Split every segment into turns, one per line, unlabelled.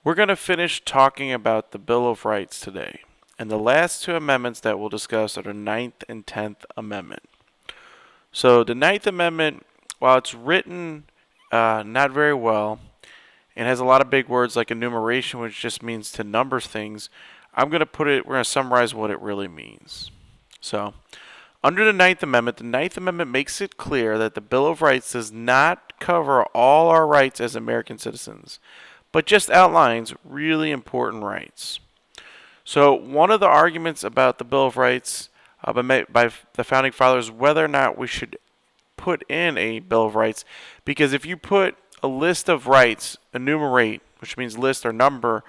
We're going to finish talking about the Bill of Rights today. And the last two amendments that we'll discuss are the Ninth and 10th Amendment. So the Ninth Amendment, while it's written not very well and has a lot of big words like enumeration, which just means to number things, we're going to summarize what it really means. So, under the Ninth Amendment makes it clear that the Bill of Rights does not cover all our rights as American citizens, but just outlines really important rights. So, one of the arguments about the Bill of Rights by the Founding Fathers whether or not we should put in a Bill of Rights, because if you put a list of rights, enumerate, which means list or number,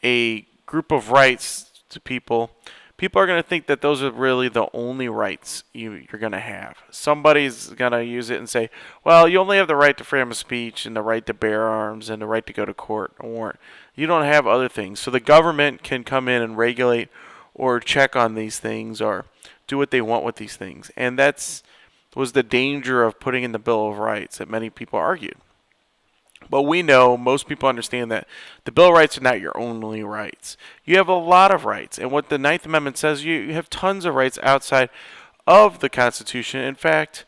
a group of rights to people, people are going to think that those are really the only rights you're going to have. Somebody's going to use it and say, well, you only have the right to freedom of speech and the right to bear arms and the right to go to court or warrant. You don't have other things. So the government can come in and regulate or check on these things or do what they want with these things. And that's was the danger of putting in the Bill of Rights that many people argued. But we know, most people understand that the Bill of Rights are not your only rights. You have a lot of rights. And what the Ninth Amendment says, you have tons of rights outside of the Constitution. In fact,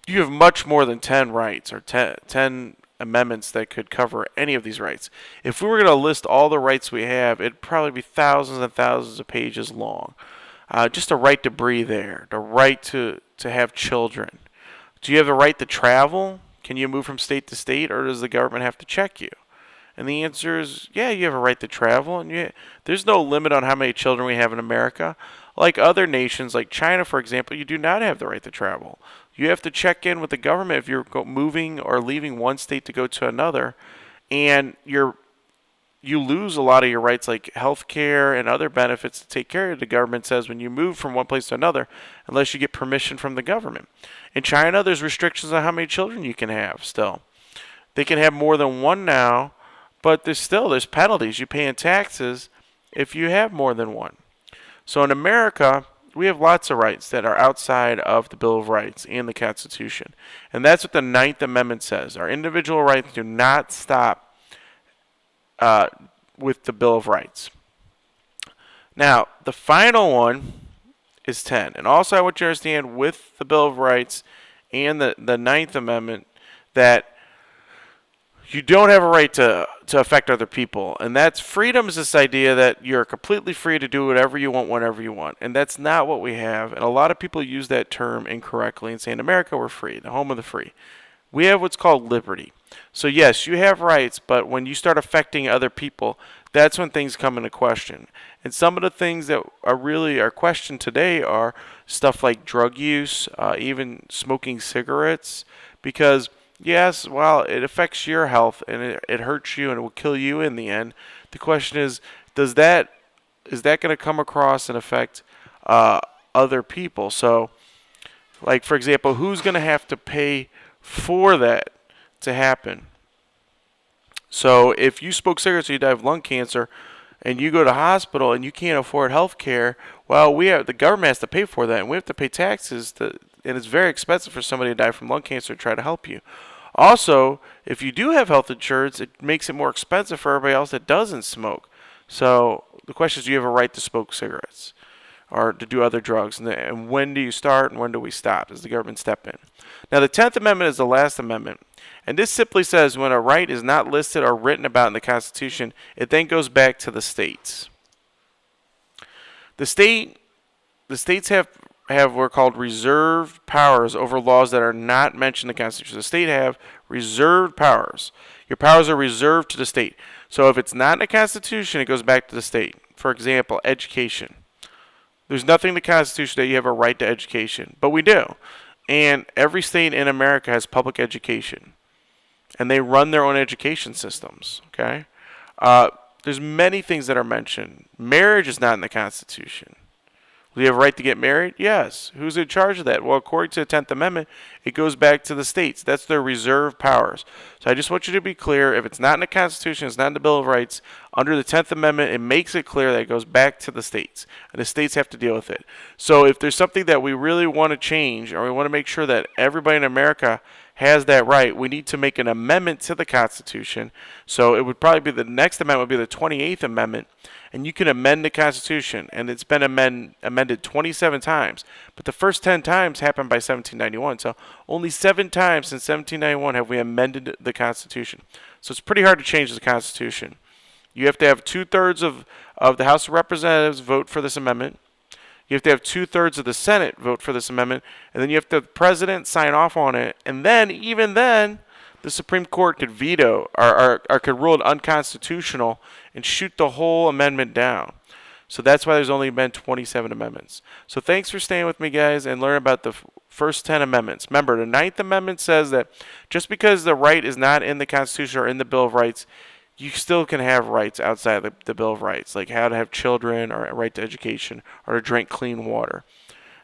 you have much more than 10 rights or 10 amendments that could cover any of these rights. If we were going to list all the rights we have, it'd probably be thousands and thousands of pages long. Just the right to breathe air, the right to have children. Do you have the right to travel? Can you move from state to state, or does the government have to check you? And the answer is, yeah, you have a right to travel. And there's no limit on how many children we have in America. Like other nations, like China, for example, you do not have the right to travel. You have to check in with the government if you're moving or leaving one state to go to another, and you lose a lot of your rights like health care and other benefits to take care of. The government says when you move from one place to another, unless you get permission from the government. In China, there's restrictions on how many children you can have still. They can have more than one now, but there's penalties. You pay in taxes if you have more than one. So in America, we have lots of rights that are outside of the Bill of Rights and the Constitution. And that's what the Ninth Amendment says. Our individual rights do not stop with the Bill of Rights. Now, the final one is 10. And also I want you to understand with the Bill of Rights and the Ninth Amendment that you don't have a right to affect other people. And that's freedom is this idea that you're completely free to do whatever you want whenever you want. And that's not what we have. And a lot of people use that term incorrectly and say in America we're free, the home of the free. We have what's called liberty. So yes, you have rights, but when you start affecting other people, that's when things come into question. And some of the things that are questioned today are stuff like drug use, even smoking cigarettes, because yes, while it affects your health and it hurts you and it will kill you in the end, the question is that going to come across and affect other people? So, like for example, who's going to have to pay for that to happen? So if you smoke cigarettes and you die of lung cancer and you go to hospital and you can't afford health care, well, the government has to pay for that, and we have to pay taxes, and it's very expensive for somebody to die from lung cancer to try to help you. Also, if you do have health insurance, it makes it more expensive for everybody else that doesn't smoke. So the question is, do you have a right to smoke cigarettes or to do other drugs? And when do you start and when do we stop? Does the government step in? Now, the 10th Amendment is the last amendment. And this simply says when a right is not listed or written about in the Constitution, it then goes back to the states. The states have what are called reserved powers over laws that are not mentioned in the Constitution. The state have reserved powers. Your powers are reserved to the state. So if it's not in the Constitution, it goes back to the state. For example, education. There's nothing in the Constitution that you have a right to education, but we do. And every state in America has public education. And they run their own education systems, okay? There's many things that are mentioned. Marriage is not in the Constitution. Do you have a right to get married? Yes. Who's in charge of that? Well, according to the 10th Amendment, it goes back to the states. That's their reserved powers. So I just want you to be clear. If it's not in the Constitution, it's not in the Bill of Rights, under the 10th Amendment, it makes it clear that it goes back to the states. And the states have to deal with it. So if there's something that we really want to change, or we want to make sure that everybody in America has that right, we need to make an amendment to the Constitution. So it would probably be the next amendment would be the 28th Amendment, and you can amend the Constitution, and it's been amended 27 times. But the first 10 times happened by 1791. So only 7 times since 1791 have we amended the Constitution. So it's pretty hard to change the Constitution. You have to have 2/3 of the House of Representatives vote for this amendment. You have to have 2/3 of the Senate vote for this amendment, and then you have the president sign off on it. And then, even then, the Supreme Court could veto or could rule it unconstitutional and shoot the whole amendment down. So that's why there's only been 27 amendments. So thanks for staying with me, guys, and learn about the first 10 amendments. Remember, the 9th Amendment says that just because the right is not in the Constitution or in the Bill of Rights, you still can have rights outside the Bill of Rights, like how to have children or a right to education or to drink clean water.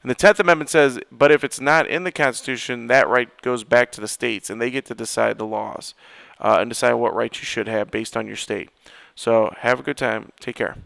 And the 10th Amendment says, but if it's not in the Constitution, that right goes back to the states, and they get to decide the laws and decide what rights you should have based on your state. So have a good time. Take care.